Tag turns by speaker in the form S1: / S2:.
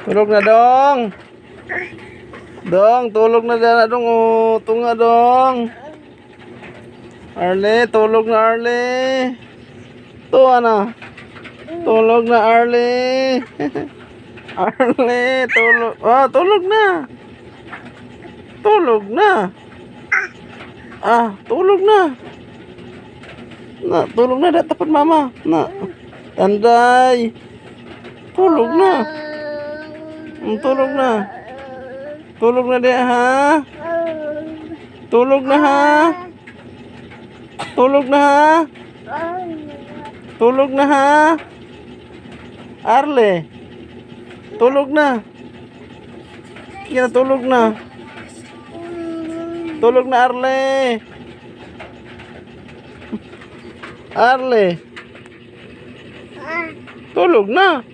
S1: Tulog na dong. Dong, tulog na dyan dong. Oh, tunga dong. Arle, tulog na Arle. To ano? Tulog na Arle. Arle, tulog. Oh, tulog na. Tulog na. Tulog na. Na, tulog na da tapat mama. Na. Tanday. Tulog na. Tulog na. Tulog na dia ha. Tulog na ha. Tulog na ha. Tulog na ha. Arle. Tulog na. Kaya tulog na. Tulog na Arle. Arle. Tulog na.